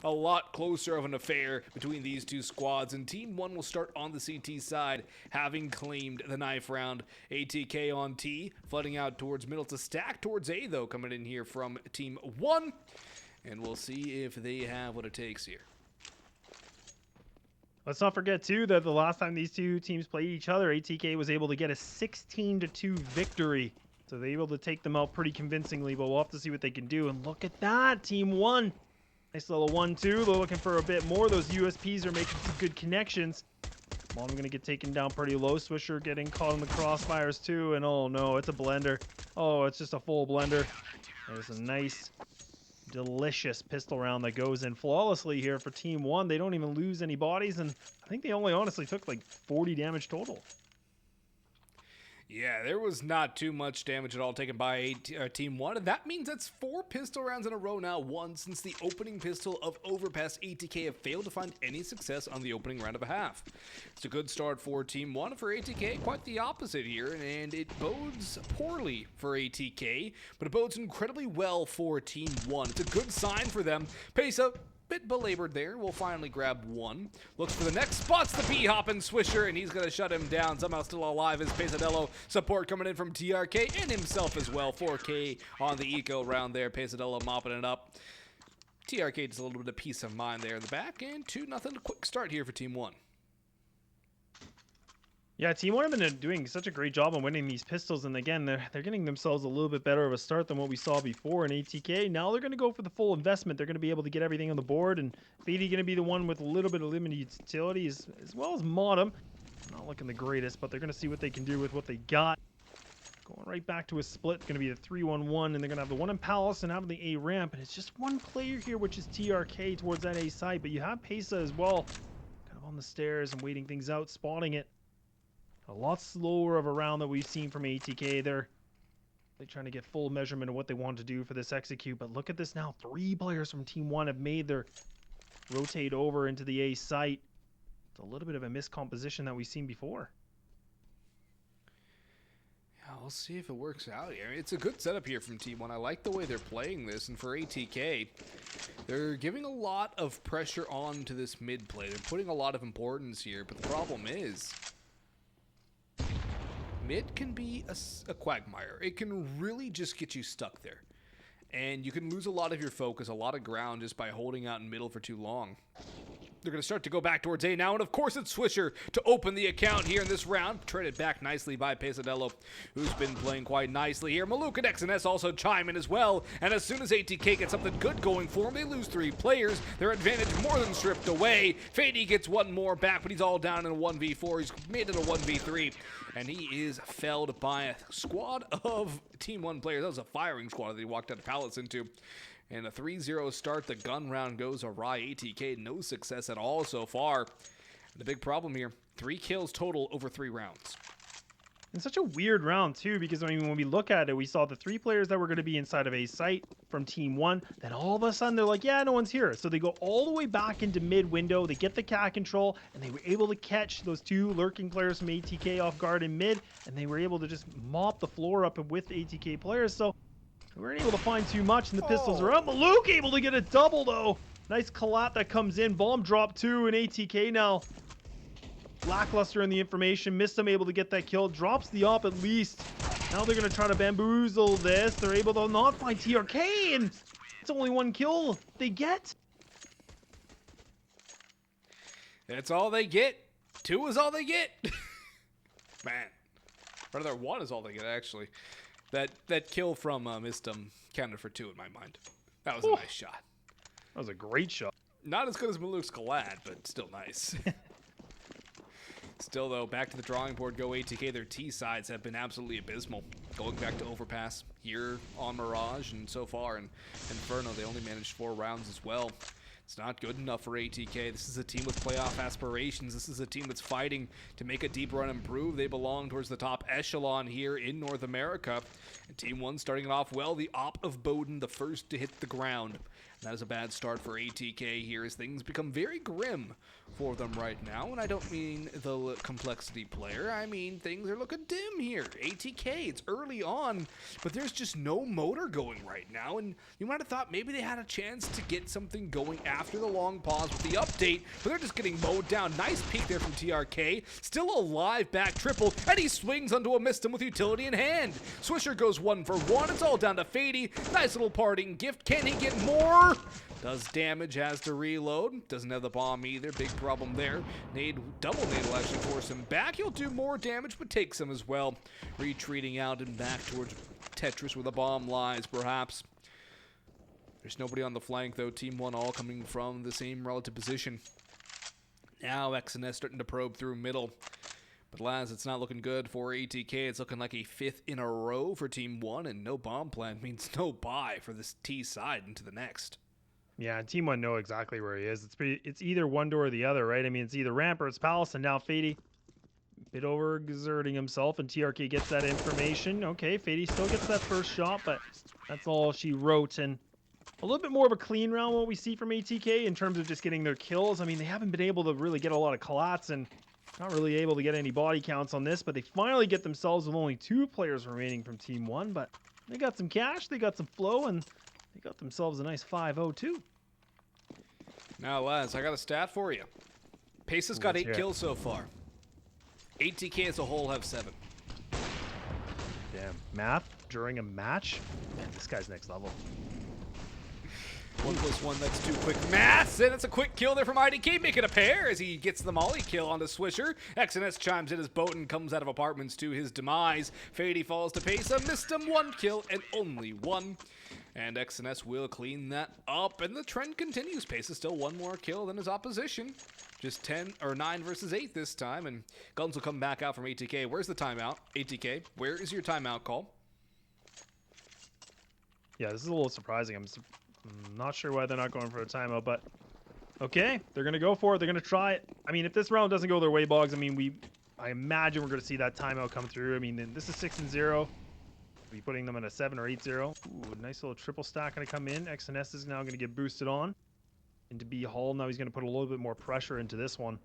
a lot closer of an affair between these two squads, and Team 1 will start on the CT side, having claimed the knife round. ATK on T, flooding out towards middle to stack towards A, though, coming in here from Team 1, and we'll see if they have what it takes here. Let's not forget, too, that the last time these two teams played each other, ATK was able to get a 16-2 victory. So they're able to take them out pretty convincingly, but we'll have to see what they can do. And look at that, Team 1. Nice little 1-2. They're looking for a bit more. Those USPs are making some good connections. One's going to get taken down pretty low. Swisher getting caught in the crossfires, too. And oh, no, it's a blender. Oh, it's just a full blender. There's a nice, delicious pistol round that goes in flawlessly here for Team 1. They don't even lose any bodies, and I think they only honestly took like 40 damage total. Yeah, there was not too much damage at all taken by Team 1, and that means that's 4 pistol rounds in a row now, one since the opening pistol of Overpass. ATK have failed to find any success on the opening round of a half. It's a good start for Team 1. For ATK, quite the opposite here, and it bodes poorly for ATK, but it bodes incredibly well for Team 1. It's a good sign for them. Pesa, bit belabored there, will finally grab one. Looks for the next, spots the B-hopping Swisher, and he's going to shut him down. Somehow still alive is Pesadillo. Support coming in from TRK and himself as well. 4K on the eco round there. Pesadillo mopping it up. TRK just a little bit of peace of mind there in the back, and 2-0 quick start here for Team 1. Yeah, Team 1 have been doing such a great job on winning these pistols, and again, they're getting themselves a little bit better of a start than what we saw before in ATK. Now they're going to go for the full investment. They're going to be able to get everything on the board, and Fady going to be the one with a little bit of limited utility, as well as Modem. Not looking the greatest, but they're going to see what they can do with what they got. Going right back to a split, going to be the 3-1-1, and they're going to have the one in Palace and out of the A ramp, and it's just one player here, which is TRK towards that A site, but you have Pesa as well, kind of on the stairs and waiting things out, spotting it. A lot slower of a round that we've seen from ATK. They're trying to get full measurement of what they want to do for this execute. But look at this now. 3 players from Team 1 have made their rotate over into the A site. It's a little bit of a miscomposition that we've seen before. Yeah, we'll see if it works out here. It's a good setup here from Team 1. I like the way they're playing this. And for ATK, they're giving a lot of pressure on to this mid play. They're putting a lot of importance here. But the problem is, mid can be a quagmire. It can really just get you stuck there. And you can lose a lot of your focus, a lot of ground, just by holding out in middle for too long. They're going to start to go back towards A now, and of course it's Swisher to open the account here in this round. Traded back nicely by Pesadillo, who's been playing quite nicely here. Maluk and XNS also chime in as well, and as soon as ATK gets something good going for them, they lose 3 players. Their advantage more than stripped away. Fady gets one more back, but he's all down in a 1v4. He's made it a 1v3, and he is felled by a squad of Team 1 players. That was a firing squad that he walked out of Palace into. And a 3-0 start, the gun round goes awry. ATK, no success at all so far. The big problem here, 3 kills total over 3 rounds. And such a weird round, too, because I mean, when we look at it, we saw the 3 players that were going to be inside of a site from Team 1. Then all of a sudden, they're like, yeah, no one's here. So they go all the way back into mid-window. They get the cat control, and they were able to catch those 2 lurking players from ATK off guard in mid, and they were able to just mop the floor up with ATK players. So we weren't able to find too much, and the pistols are out. Maluk able to get a double, though. Nice collat that comes in. Bomb drop 2, and ATK now lackluster in the information. Missed him, able to get that kill. Drops the op at least. Now they're going to try to bamboozle this. They're able to not find TRK, and it's only 1 kill they get. That's all they get. 2 is all they get. Man. Rather, 1 is all they get, actually. That kill from Mistum counted for 2 in my mind. That was a nice shot. That was a great shot. Not as good as Maluk's collab, but still nice. Still, though, back to the drawing board go ATK. Their T sides have been absolutely abysmal. Going back to Overpass here on Mirage, and so far in Inferno, they only managed 4 rounds as well. It's not good enough for ATK. This is a team with playoff aspirations. This is a team that's fighting to make a deep run and prove they belong towards the top echelon here in North America. And Team 1 starting it off well. The op of Bowden, the first to hit the ground. That is a bad start for ATK here as things become very grim for them right now. And I don't mean the complexity player. I mean things are looking dim here. ATK, it's early on, but there's just no motor going right now. And you might have thought maybe they had a chance to get something going after the long pause with the update, but they're just getting mowed down. Nice peek there from TRK. Still alive, back triple, and he swings onto a Mistim with utility in hand. Swisher goes 1 for 1. It's all down to Fady. Nice little parting gift. Can he get more? Does damage, has to reload. Doesn't have the bomb either. Big problem there. Double nade will actually force him back. He'll do more damage, but takes him as well. Retreating out and back towards Tetris where the bomb lies, perhaps. There's nobody on the flank, though. Team 1 all coming from the same relative position. Now XNS starting to probe through middle. But lads, it's not looking good for ATK. It's looking like a 5th in a row for Team 1, and no bomb plant means no buy for this T side into the next. Yeah, Team 1 know exactly where he is. It's either one door or the other, right? I mean, it's either ramp or it's palace, and now Fady bit overexerting himself, and TRK gets that information. Okay, Fady still gets that first shot, but that's all she wrote. And a little bit more of a clean round what we see from ATK in terms of just getting their kills. I mean, they haven't been able to really get a lot of collats and not really able to get any body counts on this, but they finally get themselves with only 2 players remaining from Team 1, but they got some cash, they got some flow, and they got themselves a nice 5-0 too. Now, lads, I got a stat for you. Pace has got 8 kills so far. ATK as a whole have 7. Damn. Math during a match? Man, this guy's next level. 1+1, that's 2 quick maths, and it's a quick kill there from IDK, making a pair as he gets the molly kill onto Swisher. XNS chimes in his boat and comes out of apartments to his demise. Fady falls to Pesa, missed him, 1 kill and only 1. And XNS will clean that up, and the trend continues. Pesa still 1 more kill than his opposition. Just 9 versus 8 this time, and guns will come back out from ATK. Where's the timeout? ATK, where is your timeout call? Yeah, this is a little surprising. I'm not sure why they're not going for a timeout, but okay, they're going to go for it. They're going to try it. I mean, if this round doesn't go their way, Boggs, I mean, I imagine we're going to see that timeout come through. I mean, this is 6-0. Be putting them in a 7 or 8-0. Ooh, nice little triple stack going to come in. XNS is now going to get boosted on into B Hull. Now he's going to put a little bit more pressure into this one.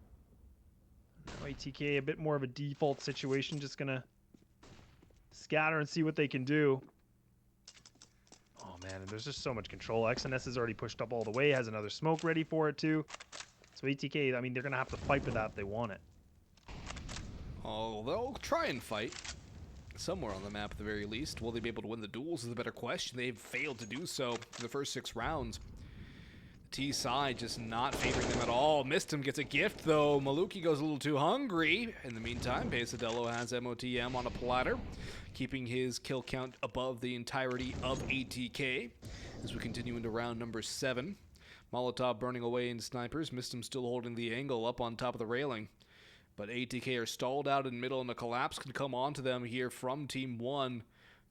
Now ATK, a bit more of a default situation. Just going to scatter and see what they can do. Oh, man, and there's just so much control. XNS has already pushed up all the way. Has another smoke ready for it, too. So ATK, I mean, they're going to have to fight for that if they want it. Oh, they'll try and fight. Somewhere on the map at the very least. Will they be able to win the duels is the better question. They've failed to do so for the first 6 rounds. The T side just not favoring them at all. Mistim gets a gift though. Maluki goes a little too hungry. In the meantime, Pesadillo has MOTM on a platter, keeping his kill count above the entirety of ATK. As we continue into round number 7. Molotov burning away in snipers. Mistim still holding the angle up on top of the railing. But ATK are stalled out in middle, and the collapse can come onto them here from Team 1.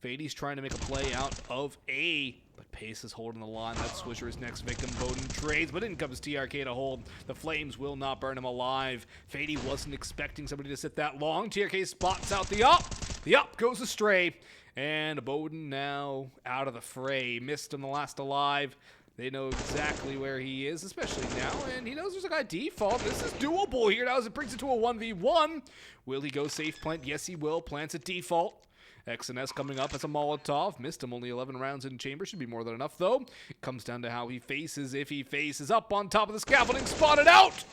Fady's trying to make a play out of A, but Pace is holding the line. That's Swisher's next victim. Bowden trades, but in comes TRK to hold. The flames will not burn him alive. Fady wasn't expecting somebody to sit that long. TRK spots out the up. The up goes astray, and Bowden now out of the fray. Missed him the last alive. They know exactly where he is, especially now, and he knows there's a guy default. This is doable here now as it brings it to a 1v1. Will he go safe plant? Yes, he will. Plants a default. XNS coming up as a Molotov. Missed him, only 11 rounds in chamber. Should be more than enough, though. It comes down to how he faces. If he faces up on top of the scaffolding, spotted out.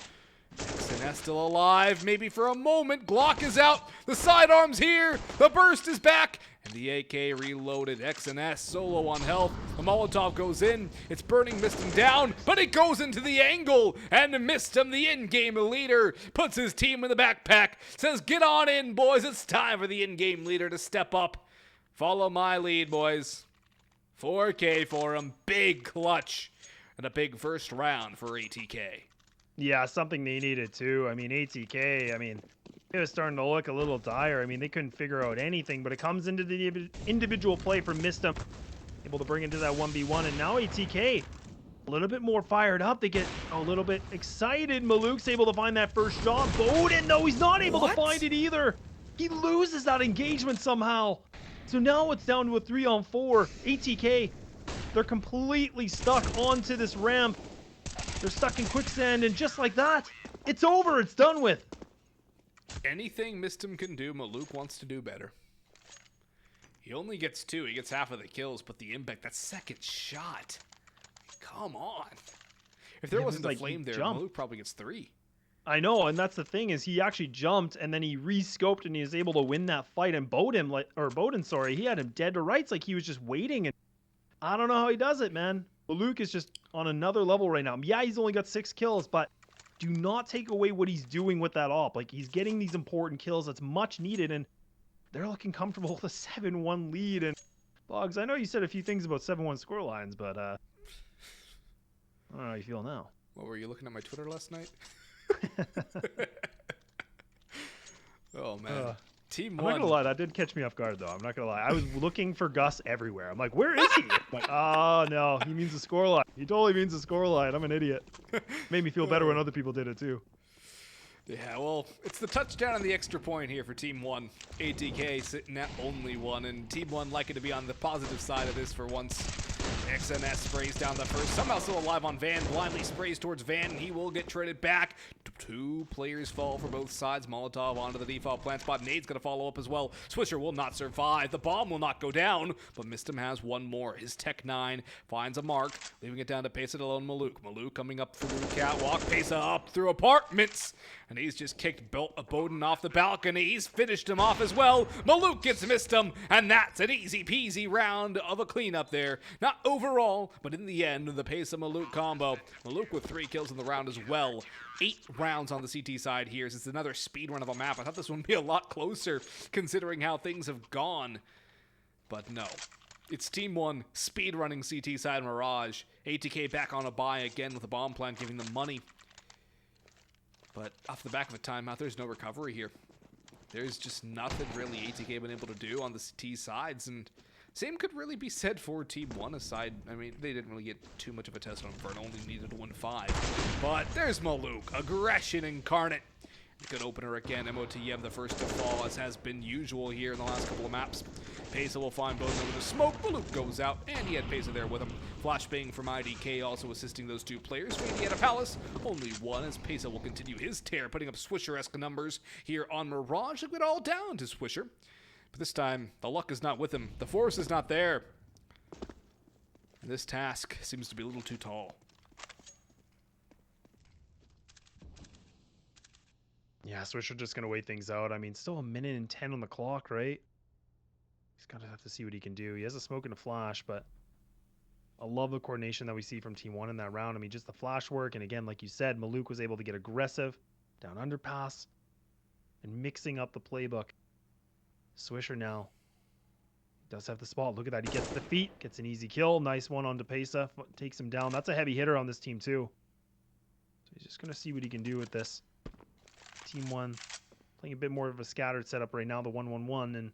XNS still alive, maybe for a moment. Glock is out. The sidearm's here. The burst is back. And the AK reloaded. XNS solo on health. The Molotov goes in. It's burning Mistim down, but it goes into the angle. And Mistim, the in-game leader, puts his team in the backpack. Says, get on in, boys. It's time for the in-game leader to step up. Follow my lead, boys. 4K for him. Big clutch. And a big first round for ATK. Yeah, something they needed too. I mean, ATK, I mean, it was starting to look a little dire. I mean, they couldn't figure out anything, but it comes into the individual play from Mistim, able to bring into that 1v1, and now ATK, a little bit more fired up. They get a little bit excited. Maluk's able to find that first shot. Bowden, though, he's not able to find it either. He loses that engagement somehow. So now it's down to a 3-on-4. ATK They're completely stuck onto this ramp. They're stuck in quicksand, and just like that, it's over. It's done with. Anything Mistim can do, Maluk wants to do better. He only gets 2. He gets half of the kills, but the impact, that second shot. Come on. If there wasn't a flame there, Maluk probably gets 3. I know, and that's the thing is he actually jumped and then he re-scoped and he was able to win that fight. And Bowden, he had him dead to rights, like he was just waiting. And I don't know how he does it, man. Maluk is just on another level right now. Yeah, he's only got 6 kills, but do not take away what he's doing with that op. Like, he's getting these important kills that's much needed, and they're looking comfortable with a 7-1 lead. And Boggs, I know you said a few things about 7-1 score lines, but I don't know how you feel now. What, were you looking at my Twitter last night? Oh, man. Team 1. I'm not gonna lie, that did catch me off guard, though. I'm not gonna lie. I was looking for Gus everywhere. I'm like, where is he? Like, oh, no, he means the scoreline. He totally means the scoreline. I'm an idiot. Made me feel better when other people did it, too. Yeah, well, it's the touchdown and the extra point here for Team 1. ATK sitting at only 1, and Team 1 likely to be on the positive side of this for once. XNS sprays down the first, somehow still alive on Van, blindly sprays towards Van, and he will get traded back. 2 players fall for both sides. Molotov onto the default plant spot. Nade's going to follow up as well. Swisher will not survive. The bomb will not go down, but Mistim has one more. His Tech 9 finds a mark, leaving it down to Pesa alone. Maluk coming up through the catwalk. Pesa up through apartments, and he's just kicked Bowden off the balcony. He's finished him off as well. Maluk gets Mistim, and that's an easy peasy round of a cleanup there. Not overall, but in the end, the Pesa Maluk combo. Maluk with 3 kills in the round as well. 8 rounds on the CT side here. It's another speed run of a map. I thought this one would be a lot closer considering how things have gone. But no. It's Team 1 speed running CT side Mirage. ATK back on a buy again with a bomb plant giving them money. But off the back of a timeout, there's no recovery here. There's just nothing really ATK been able to do on the CT sides, and same could really be said for Team 1 aside. I mean, they didn't really get too much of a test on Vern, only needed to win 5. But there's Maluk, aggression incarnate. Good opener again, MOTM the first to fall, as has been usual here in the last couple of maps. Pesa will find Bowden over the smoke. Maluk goes out, and he had Pesa there with him. Flashbang from IDK also assisting those 2 players. He had a Palace, only 1, as Pesa will continue his tear, putting up Swisher-esque numbers here on Mirage. Look it all down to Swisher. But this time, the luck is not with him. The force is not there. And this task seems to be a little too tall. Yeah, Swisher just going to wait things out. I mean, still 1:10 on the clock, right? He's going to have to see what he can do. He has a smoke and a flash, but I love the coordination that we see from Team 1 in that round. I mean, just the flash work. And again, like you said, Maluk was able to get aggressive, down underpass, and mixing up the playbook. Swisher now does have the spot. Look at that. He gets the feet, gets an easy kill. Nice one on Pesa. Takes him down. That's a heavy hitter on this team, too. So he's just going to see what he can do with this. Team 1 playing a bit more of a scattered setup right now, the 1-1-1, and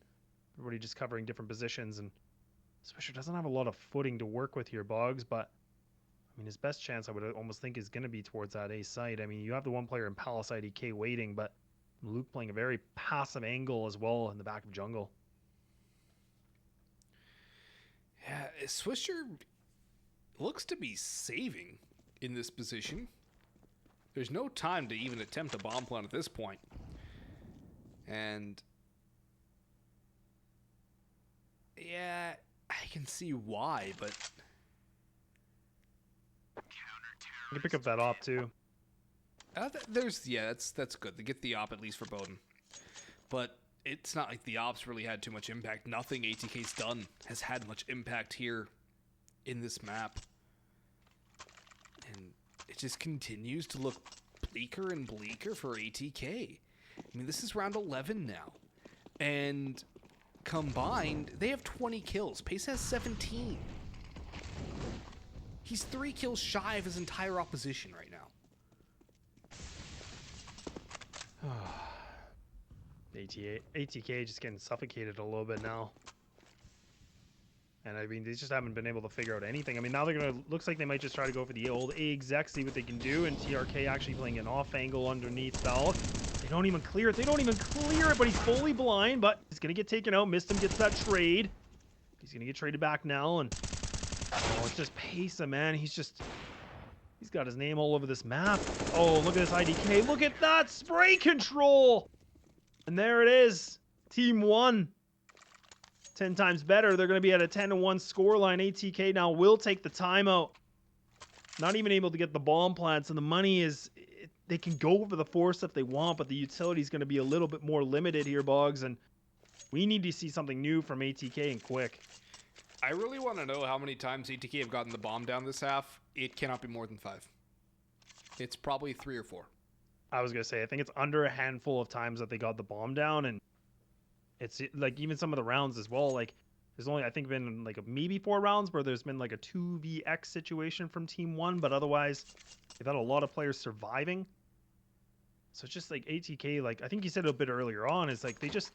everybody just covering different positions. And Swisher doesn't have a lot of footing to work with here, Boggs, but I mean, his best chance I would almost think is going to be towards that A site. I mean, you have the 1 player in Palace IDK waiting, but Maluk playing a very passive angle as well in the back of jungle. Yeah, Swisher looks to be saving in this position. There's no time to even attempt a bomb plant at this point. And yeah, I can see why, but You can pick up that op too. That's good. They get the op at least for Bowden. But it's not like the ops really had too much impact. Nothing ATK's done has had much impact here in this map. And it just continues to look bleaker and bleaker for ATK. I mean, this is round 11 now. And combined, they have 20 kills. Pace has 17. He's 3 kills shy of his entire opposition right now. ATK just getting suffocated a little bit now. And I mean, they just haven't been able to figure out anything. I mean, now they're going to, looks like they might just try to go for the old A exec, see what they can do. And TRK actually playing an off angle underneath Valk. They don't even clear it. They don't even clear it, but he's fully blind. But he's going to get taken out. Mistim gets that trade. He's going to get traded back now. And Oh, it's just Pesa, man. He's got his name all over this map. Oh, look at this IDK. Look at that spray control. And there it is. Team 1. 10 times better. They're going to be at a 10-1 scoreline. ATK now will take the timeout. Not even able to get the bomb plants. And the money is... They can go for the force if they want, but the utility is going to be a little bit more limited here, Boggs. And we need to see something new from ATK and quick. I really want to know how many times ATK have gotten the bomb down this half. It cannot be more than 5. It's probably 3 or 4. I was going to say, I think it's under a handful of times that they got the bomb down. And it's like even some of the rounds as well. Like there's only, I think, been like maybe 4 rounds where there's been like a 2vx situation from Team 1. But otherwise, they've had a lot of players surviving. So it's just like ATK, like I think you said it a bit earlier on, is like they just,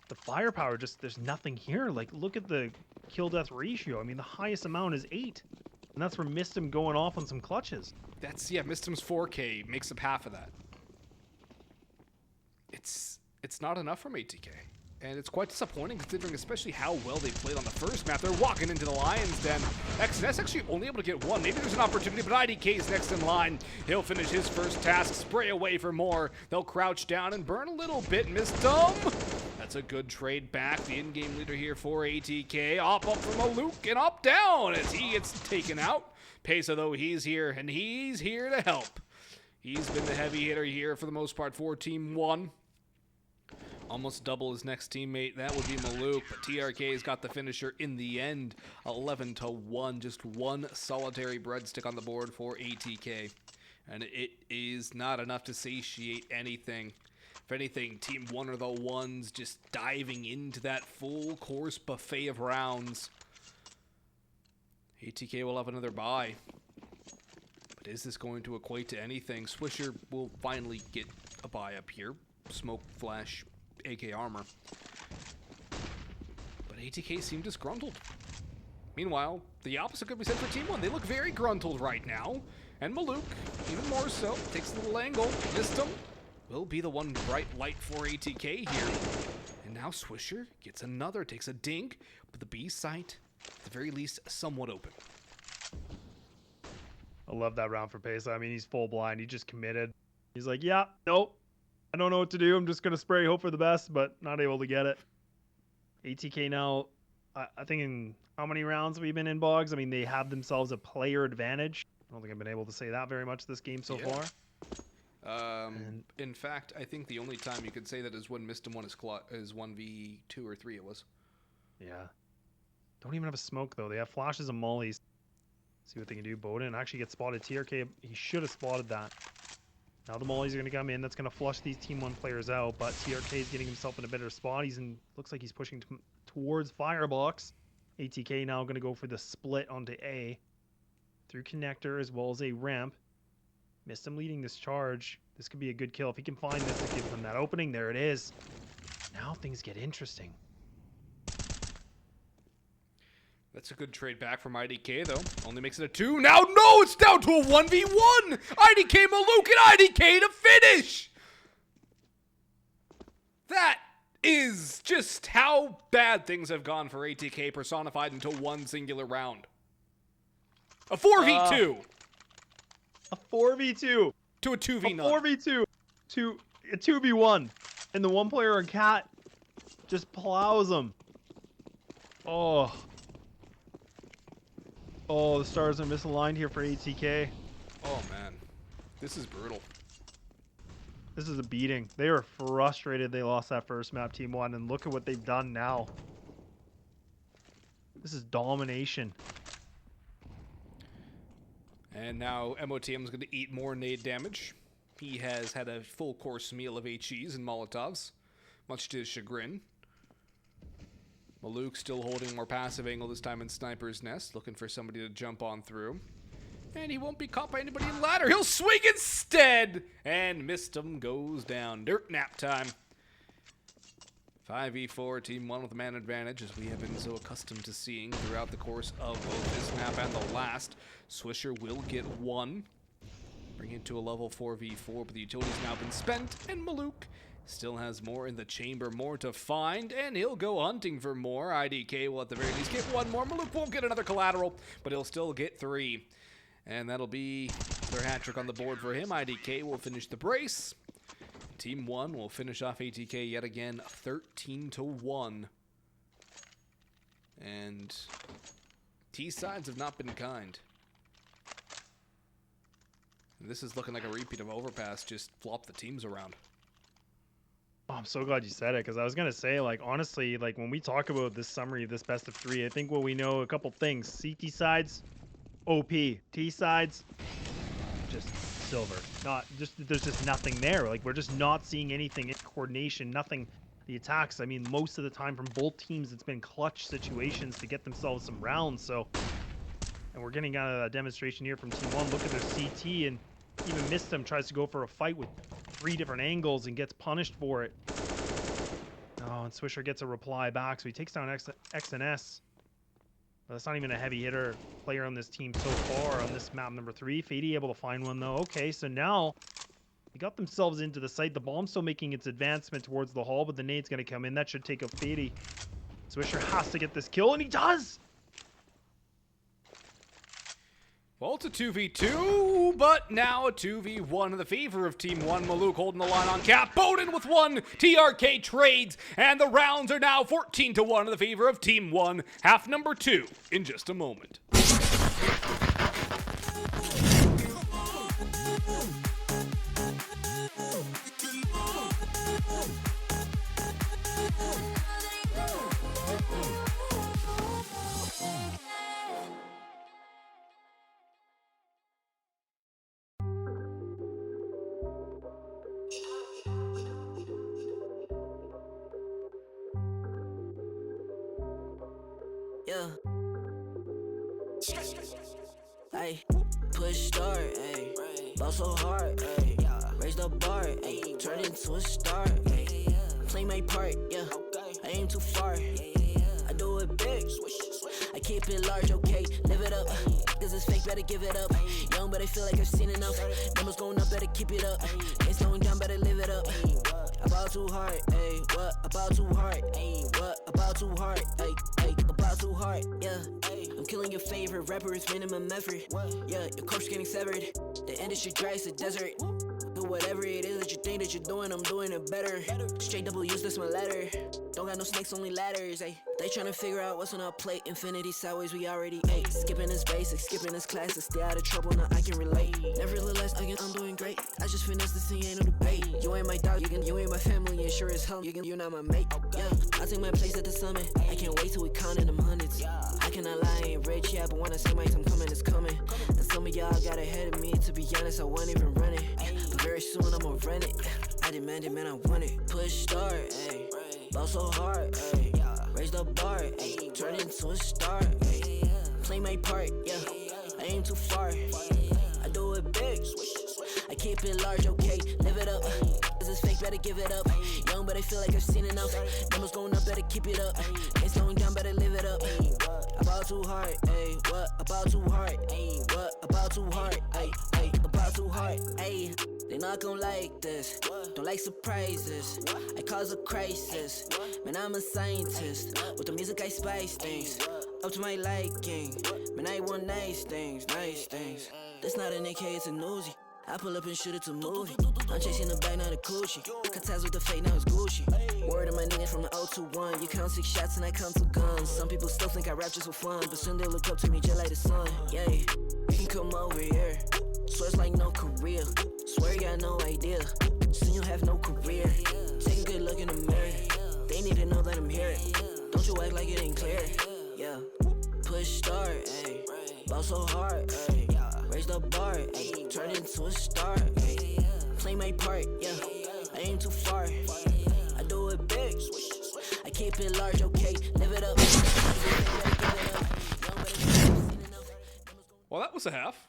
the firepower, just there's nothing here. Like look at the kill death ratio. I mean, the highest amount is 8. And that's where Mistim going off on some clutches. That's, yeah, Mistim's 4K makes up half of that. It's not enough from ATK. And it's quite disappointing considering especially how well they played on the first map. They're walking into the Lion's Den. XNS actually only able to get 1. Maybe there's an opportunity, but IDK's next in line. He'll finish his first task, spray away for more. They'll crouch down and burn a little bit. Mistim! That's a good trade back. The in-game leader here for ATK. Up from a Luke and up down as he gets taken out. Pesa, though, he's here, and he's here to help. He's been the heavy hitter here for the most part for Team 1. Almost double his next teammate. That would be Maluk, but TRK's got the finisher in the end. 11-1, just 1 solitary breadstick on the board for ATK. And it is not enough to satiate anything. If anything, Team 1 are the ones just diving into that full course buffet of rounds. ATK will have another bye. But is this going to equate to anything? Swisher will finally get a bye up here. Smoke, flash, AK armor. But ATK seem disgruntled. Meanwhile, the opposite could be said for Team 1. They look very gruntled right now. And Maluk, even more so, takes a little angle. Mistim will be the one bright light for ATK here. And now Swisher gets another, takes a dink, but the B site, at the very least, somewhat open. I love that round for Pesa. I mean, he's full blind. He just committed. He's like, yeah, nope. I don't know what to do. I'm just going to spray, hope for the best, but not able to get it. ATK now, I think in how many rounds have we been in, Boggs? I mean, they have themselves a player advantage. I don't think I've been able to say that very much this game so far. In fact, I think the only time you could say that is when Mistim won his 1v2 or 3 it was. Yeah. Don't even have a smoke, though. They have flashes and mollies. See what they can do. Bowden actually gets spotted. TRK, he should have spotted that. Now the mollies are going to come in. That's going to flush these Team 1 players out. But TRK is getting himself in a better spot. He's in. Looks like he's pushing towards Firebox. ATK now going to go for the split onto A. Through connector as well as a ramp. Missed him leading this charge. This could be a good kill. If he can find this, it gives him that opening. There it is. Now things get interesting. That's a good trade back from IDK, though. Only makes it a 2. Now, no, it's down to a 1v1. IDK, Maluk, and IDK to finish. That is just how bad things have gone for ATK personified into one singular round. A 4v2. A 4v2. To a 2v9. A 4v2 to a 2v1. And the one player on Cat just plows them. Oh. Oh, the stars are misaligned here for ATK. Oh, man. This is brutal. This is a beating. They were frustrated they lost that first map, Team 1, and look at what they've done now. This is domination. And now MOTM is going to eat more nade damage. He has had a full course meal of HEs and Molotovs, much to his chagrin. Maluk still holding more passive angle this time in Sniper's Nest, looking for somebody to jump on through. And he won't be caught by anybody in ladder. He'll swing instead! And Mistim goes down. Dirt nap time. 5v4, Team 1 with a man advantage, as we have been so accustomed to seeing throughout the course of both this map and the last. Swisher will get 1. Bring it to a level 4v4, but the utility's now been spent, and Maluk Still has more in the chamber, more to find, and he'll go hunting for more. IDK will at the very least get one more. Maluk won't get another collateral, but he'll still get 3. And that'll be their hat trick on the board for him. IDK will finish the brace. Team 1 will finish off ATK yet again, 13-1. And T sides have not been kind. This is looking like a repeat of Overpass, just flop the teams around. Oh, I'm so glad you said it, because I was going to say, like, honestly, like, when we talk about this summary of this best of 3, I think what we know, a couple things. CT sides, OP. T sides, just silver. There's just nothing there. Like, we're just not seeing anything in coordination, nothing. The attacks, I mean, most of the time from both teams, it's been clutch situations to get themselves some rounds, so. And we're getting a demonstration here from Team 1. Look at their CT, and even missed him, tries to go for a fight with 3 different angles and gets punished for it. Oh, and Swisher gets a reply back, so he takes down X and S. But that's not even a heavy hitter player on this team so far on this map number 3. Fady able to find one though. Okay, so now they got themselves into the site. The bomb's still making its advancement towards the hall, but the nade's going to come in. That should take out Fady. Swisher has to get this kill, and he does! Well, it's a 2v2, but now a 2v1 in the favor of Team 1. Maluk holding the line on cap. Bowden with 1. TRK trades, and the rounds are now 14-1 in the favor of Team 1. Half number 2 in just a moment. Yeah. Ay, push start, ayy. Ball so hard, ayy. Raise the bar, ayy. Turn into a star, ayy. Play my part, yeah. I aim too far. I do it big. I keep it large, okay. Live it up. Cause it's fake, better give it up. Young, but I feel like I've seen enough. Numbers going up, better keep it up. Ain't slowing down, better live it up. About too hard, ayy. What? About too hard, ayy. What? About too hard, ayy. About too hard, yeah. I'm killing your favorite rapper with minimum effort. Yeah, your corpse getting severed. The industry dry as a desert. Do whatever it is that you think that you're doing, I'm doing it better. Straight double use, that's my letter. Don't got no snakes, only ladders, ayy. They tryna figure out what's on our plate. Infinity sideways, we already ate. Skipping is basic, skipping is classic. Stay out of trouble, now I can relate. Nevertheless, again, I'm doing great. I just finished this thing, ain't no debate. You ain't my dog, you ain't my family, and sure as hell, you're not my mate. Yeah, I take my place at the summit. I can't wait till we counting them hundreds. I cannot lie, I ain't rich, yeah, but when I say my time coming, it's coming. And some of y'all got ahead of me, to be honest, I wasn't even running. But very soon I'ma run it. I demand it, man, I want it. Push start, ayy. Ball so hard, ayy. Raise the bar, ayy. Turn into a star, ayy. Play my part, yeah. I aim too far. I do it big. I keep it large, okay. Live it up. Cause it's fake, better give it up. Young, but I feel like I've seen enough. Numbers going up, better keep it up. Ain't slowing down, better live it up. About too hard, ayy. What? About too hard, ayy. What? About too hard, ayy. About too hard, ayy. They not gon' like this. Don't like surprises. I cause a crisis. Man, I'm a scientist. With the music, I spice things up to my liking. Man, I want nice things, nice things. That's not an AK, it's a Uzi. I pull up and shoot it to movie. I'm chasing the bag, not a coochie. Cut ties with the fake, now it's Gucci. Word of my nigga from the 021. You count 6 shots and I count 2 guns. Some people still think I rap just for fun, but soon they look up to me just like the sun. Yeah, you can come over here. Swear it's like no career. Swear you got no idea. Soon you have no career. Take a good look in the mirror. They need to know that I'm here. Don't you act like it ain't clear. Yeah, push start, ayy. Ball so hard, ayy. Raise the bar, ayy. Turn into a star, ayy. Play my part, yeah. I aim too far. I do it big. I keep it large, okay. Live it up. Well, that was a half.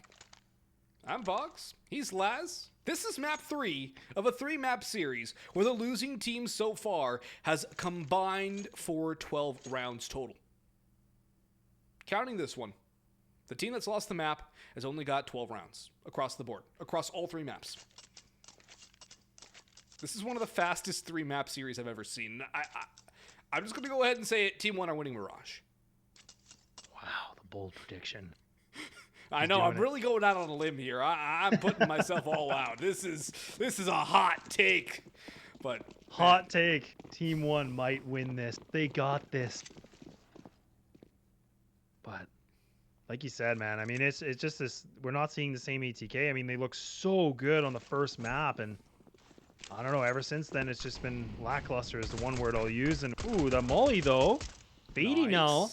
I'm Vox. He's Laz. This is map 3 of a 3-map series where the losing team so far has combined for 12 rounds total. Counting this one, the team that's lost the map has only got 12 rounds across the board, across all 3 maps. This is one of the fastest 3-map series I've ever seen. I'm just going to go ahead and say it. Team 1 are winning Mirage. Wow, the bold prediction. I know, I'm really going out on a limb here. I'm putting myself all out. This is a hot take. But hot take. Team 1 might win this. They got this. But like you said, man, I mean, it's just this. We're not seeing the same ATK. I mean, they look so good on the first map, and I don't know. Ever since then, it's just been lackluster is the one word I'll use. And ooh, the molly though, Fady now.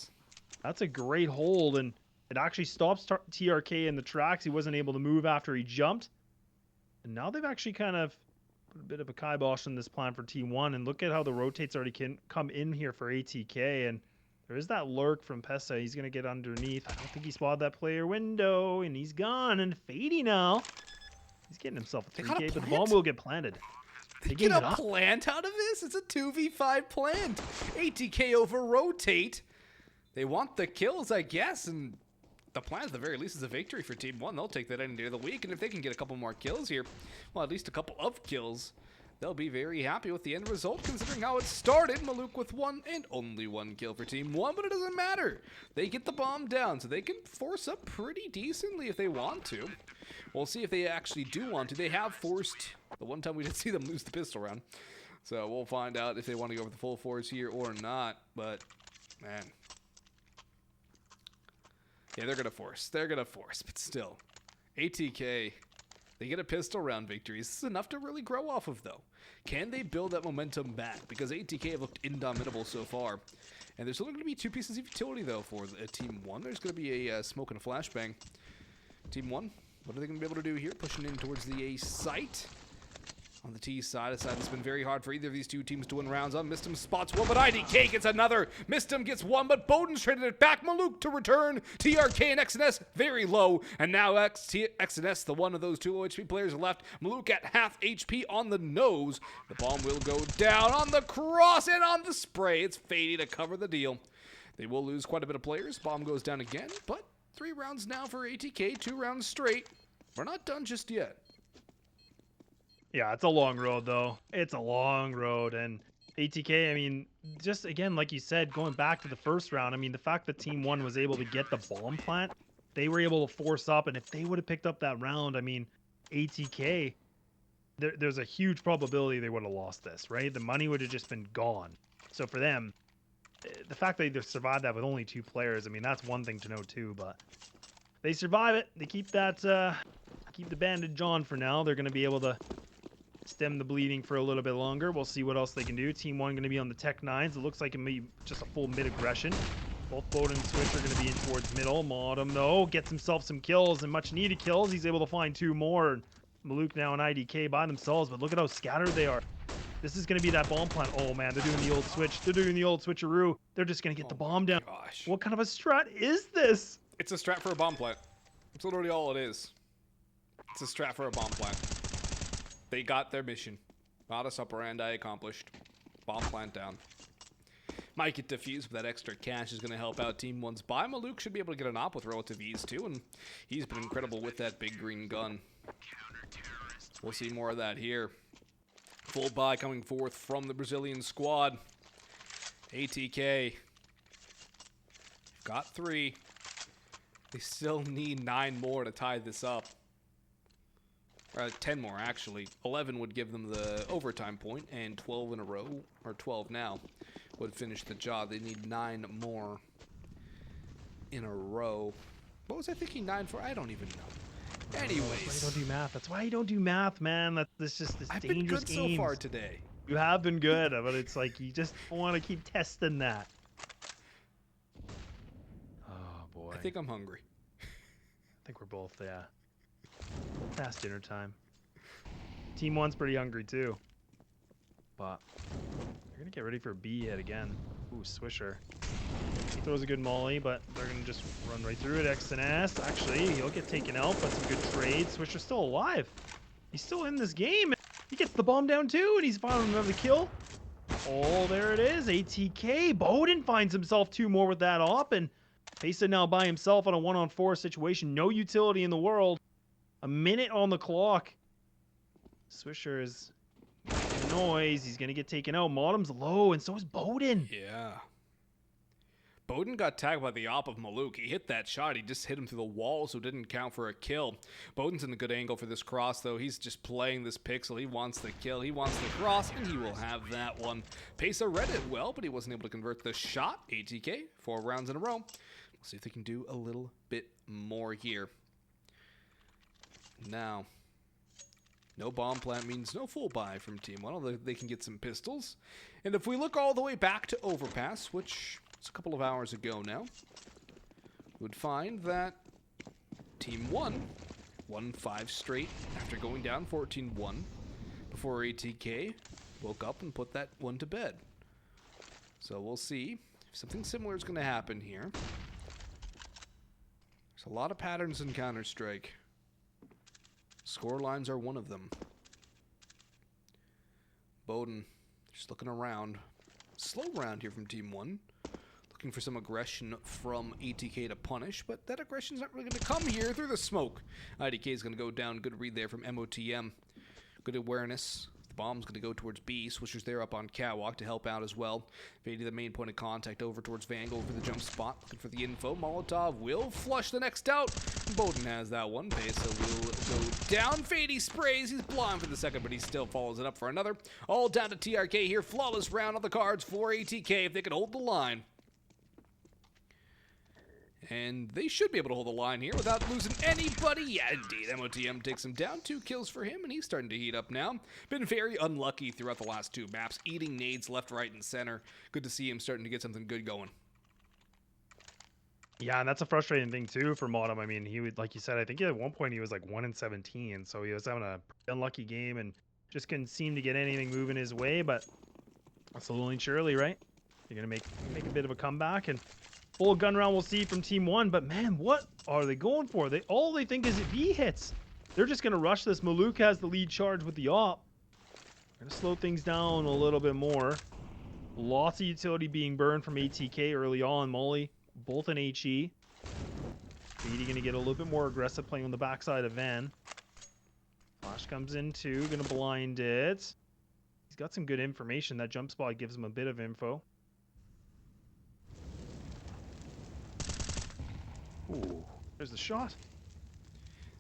That's a great hold, and it actually stops TRK in the tracks. He wasn't able to move after he jumped, and now they've actually kind of put a bit of a kibosh on this plan for Team 1. And look at how the rotates already can come in here for ATK, and there is that lurk from Pesa. He's going to get underneath. I don't think he spotted that player window, and he's gone. And Fady now, he's getting himself a 3K, but the bomb will get planted. They get a plant out of this? It's a 2v5 plant. ATK over rotate. They want the kills, I guess, and the plant at the very least is a victory for Team 1. They'll take that any day of the week, and if they can get a couple more kills here, well, at least a couple of kills, they'll be very happy with the end result, considering how it started. Maluk with 1 and only 1 kill for Team 1, but it doesn't matter. They get the bomb down, so they can force up pretty decently if they want to. We'll see if they actually do want to. They have forced the one time we did see them lose the pistol round, so we'll find out if they want to go with the full force here or not. But man, yeah, they're gonna force. They're gonna force, but still, ATK. They get a pistol round victory. This is enough to really grow off of, though. Can they build that momentum back? Because ATK have looked indomitable so far. And there's only going to be 2 pieces of utility, though, for Team 1. There's going to be a smoke and a flashbang. Team 1, what are they going to be able to do here? Pushing in towards the A site. On the T side, it's been very hard for either of these two teams to win rounds on. Mistum spots one, but IDK gets another. Mistum gets one, but Bowden's traded it back. Maluk to return. TRK and XNS very low. And now XNS, the one of those 2 low HP players left. Maluk at half HP on the nose. The bomb will go down on the cross and on the spray. It's Fady to cover the deal. They will lose quite a bit of players. Bomb goes down again, but 3 rounds now for ATK, 2 rounds straight. We're not done just yet. Yeah, it's a long road, though. It's a long road. And ATK, I mean, just again, like you said, going back to the first round, I mean, the fact that Team 1 was able to get the bomb plant, they were able to force up. And if they would have picked up that round, I mean, ATK, there's a huge probability they would have lost this, right? The money would have just been gone. So for them, the fact that they survived that with only 2 players, I mean, that's one thing to know, too. But they survive it. They keep that, keep the bandage on for now. They're going to be able to stem the bleeding for a little bit longer. We'll see what else they can do. Team 1 going to be on the Tech 9s. It looks like it may be just a full mid aggression. Both Bowden and Switch are going to be in towards middle. Modem, though, gets himself some kills and much needed kills. He's able to find 2 more. Maluk now and IDK by themselves, but look at how scattered they are. This is going to be that bomb plant. Oh, man, they're doing the old switch. They're doing the old switcheroo. They're just going to get the bomb down. Gosh. What kind of a strat is this? It's a strat for a bomb plant. That's literally all it is. It's a strat for a bomb plant. They got their mission. Modus operandi accomplished. Bomb plant down. Might get defused, but that extra cash is going to help out Team 1's buy. Maluk should be able to get an op with relative ease, too, and he's been incredible with that big green gun. We'll see more of that here. Full buy coming forth from the Brazilian squad. ATK. Got 3. They still need 9 more to tie this up. 10 more, actually. 11 would give them the overtime point, and 12 in a row, or 12 now, would finish the job. They need 9 more in a row. What was I thinking 9 for? I don't even know. Anyways. That's why you don't do math. That's why you don't do math, man. That's just this dangerous I've been good so far today. You have been good, but it's like you just want to keep testing that. Oh, boy. I think I'm hungry. I think we're both, yeah. Past dinner time. Team 1's pretty hungry too. But they're going to get ready for a B hit again. Ooh, Swisher. He throws a good molly, but they're going to just run right through it. XNS. Actually, he'll get taken out, but some good trades. Swisher's still alive. He's still in this game. He gets the bomb down too, and he's found another kill. Oh, there it is. ATK. Bowden finds himself 2 more with that op, and Pesa now by himself on a 1-on-4 situation. No utility in the world. A minute on the clock. Swisher is noise. He's going to get taken out. Modem's low, and so is Bowden. Yeah. Bowden got tagged by the op of Maluk. He hit that shot. He just hit him through the wall, so it didn't count for a kill. Bowden's in a good angle for this cross, though. He's just playing this pixel. He wants the kill. He wants the cross, and he will have that one. Pesa read it well, but he wasn't able to convert the shot. ATK, 4 rounds in a row. We'll see if they can do a little bit more here. Now, no bomb plant means no full buy from Team 1, although they can get some pistols. And if we look all the way back to Overpass, which is a couple of hours ago now, we would find that Team 1 won 5 straight after going down 14-1 before ATK woke up and put that one to bed. So we'll see if something similar is going to happen here. There's a lot of patterns in Counter-Strike. Score lines are one of them. Bowden just looking around. Slow round here from Team 1. Looking for some aggression from ATK to punish, but that aggression's not really going to come here through the smoke. IDK is going to go down. Good read there from MOTM. Good awareness. The bomb's going to go towards B. Swisher's there up on Catwalk to help out as well. Vady, the main point of contact, over towards Vango for the jump spot. Looking for the info. Molotov will flush the next out. Bowden has that one. Pesa will go down. Vady sprays. He's blind for the second, but he still follows it up for another. All down to TRK here. Flawless round on the cards for ATK if they can hold the line. And they should be able to hold the line here without losing anybody. Yeah, indeed. MOTM takes him down. 2 kills for him, and he's starting to heat up now. Been very unlucky throughout the last 2 maps. Eating nades left, right, and center. Good to see him starting to get something good going. Yeah, and that's a frustrating thing, too, for Modem. I mean, he would, like you said, I think at one point he was like 1-17, so he was having a unlucky game and just couldn't seem to get anything moving his way, but slowly and surely, right? You're going to make a bit of a comeback, and full gun round we'll see from Team 1, but man, what are they going for? All they think is B hits. They're just going to rush this. Maluk has the lead charge with the op. Going to slow things down a little bit more. Lots of utility being burned from ATK early on. Molly, both in HE. Beatty going to get a little bit more aggressive playing on the backside of Van. Flash comes in too, going to blind it. He's got some good information. That jump spot gives him a bit of info. Ooh, there's the shot.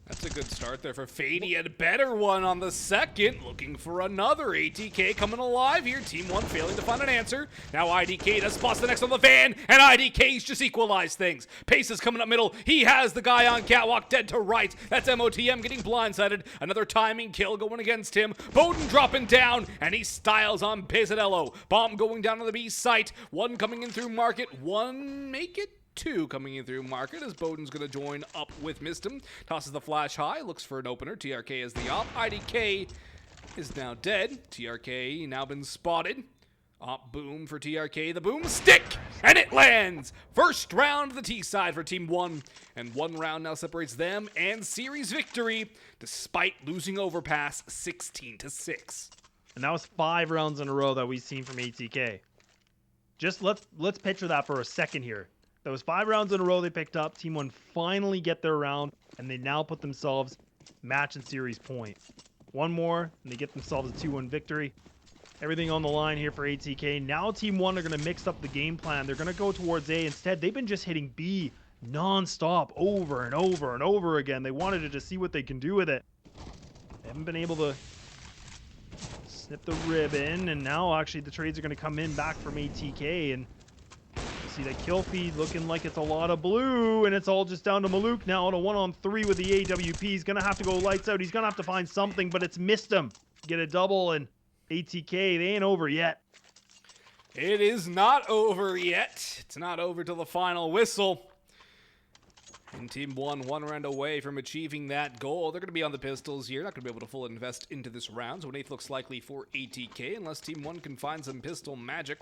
That's a good start there for Fady. A better one on the second. Looking for another. ATK coming alive here. Team 1 failing to find an answer. Now IDK does spots the next on the van, and IDK's just equalized things. Pace is coming up middle. He has the guy on Catwalk dead to right. That's MOTM getting blindsided. Another timing kill going against him. Bowden dropping down, and he styles on Pesadello. Bomb going down on the B site. 1 coming in through market. 1 make it. 2 coming in through market as Bowden's going to join up with Mistum. Tosses the flash high, looks for an opener. TRK is the op. IDK is now dead. TRK now been spotted. Op boom for TRK. The boom stick, and it lands. First round of the T side for Team 1, and 1 round now separates them and series victory, despite losing Overpass 16-6. And that was 5 rounds in a row that we've seen from ATK. Just let's picture that for a second here. That was 5 rounds in a row they picked up. Team 1 finally get their round, and they now put themselves match and series point. 1 more, and they get themselves a 2-1 victory. Everything on the line here for ATK. Now Team 1 are going to mix up the game plan. They're going to go towards A. Instead, they've been just hitting B non-stop over and over and over again. They wanted to just see what they can do with it. They haven't been able to snip the ribbon, and now actually the trades are going to come in back from ATK, and see that kill feed looking like it's a lot of blue, and it's all just down to Maluk now on a 1-on-3 with the AWP. He's going to have to go lights out. He's going to have to find something, but it's missed him. Get a double, and ATK, they ain't over yet. It is not over yet. It's not over till the final whistle. And Team 1, 1 round away from achieving that goal. They're going to be on the pistols here. Not going to be able to fully invest into this round. So an 8th looks likely for ATK unless Team 1 can find some pistol magic.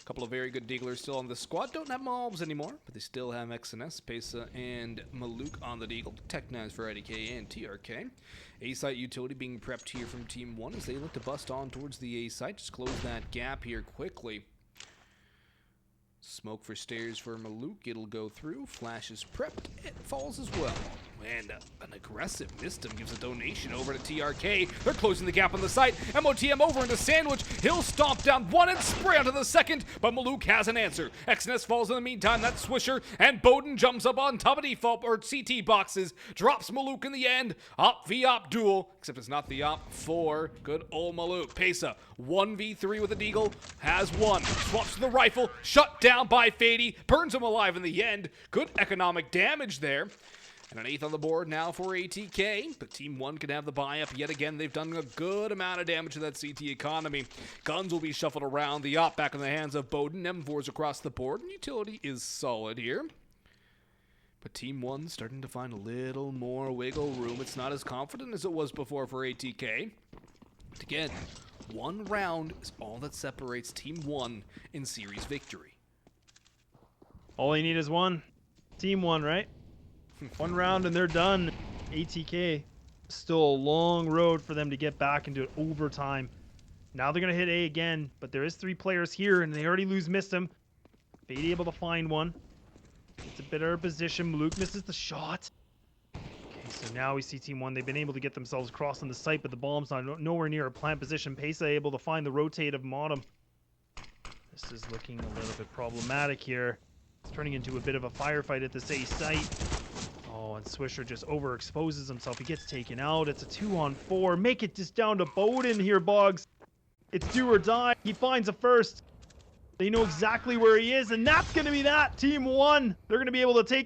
A couple of very good deaglers still on the squad. Don't have mobs anymore, but they still have XNS, Pesa, and Maluk on the deagle. Tech 9s for IDK and TRK. A-site utility being prepped here from Team 1 as they look to bust on towards the A-site. Just close that gap here quickly. Smoke for stairs for Maluk. It'll go through. Flash is prepped. It falls as well. And an aggressive Mistim gives a donation over to TRK. They're closing the gap on the site. MOTM over into Sandwich. He'll stomp down one and spray onto the second, but Maluk has an answer. XNS falls in the meantime. That's Swisher, and Bowden jumps up on top of default or CT boxes. Drops Maluk in the end. Op v Op duel, except it's not the Op for good old Maluk. Pesa, 1v3 with a Deagle, has one. Swaps to the rifle, shut down by Fady. Burns him alive in the end. Good economic damage there. And an 8th on the board now for ATK, but Team 1 can have the buy-up yet again. They've done a good amount of damage to that CT economy. Guns will be shuffled around. The Op back in the hands of Bowden. M4s across the board, and utility is solid here. But Team 1 starting to find a little more wiggle room. It's not as confident as it was before for ATK. But again, one round is all that separates Team 1 in series victory. All you need is one. Team 1, right? One round and they're done. ATK, still a long road for them to get back into overtime. Now they're going to hit A again, but there is 3 players here, and they already lose Mistim. Fady able to find one. It's a better position. Maluk misses the shot. Okay, so now we see Team 1. They've been able to get themselves across on the site, but the bomb's not nowhere near a plant position. Pesa able to find the rotate of Modem. This is looking a little bit problematic here. It's turning into a bit of a firefight at this A site. Oh, and Swisher just overexposes himself. He gets taken out. It's a 2-on-4. Make it just down to Bowden here, Boggs. It's do or die. He finds a first. They know exactly where he is, and that's going to be that. Team 1. They're going to be able to take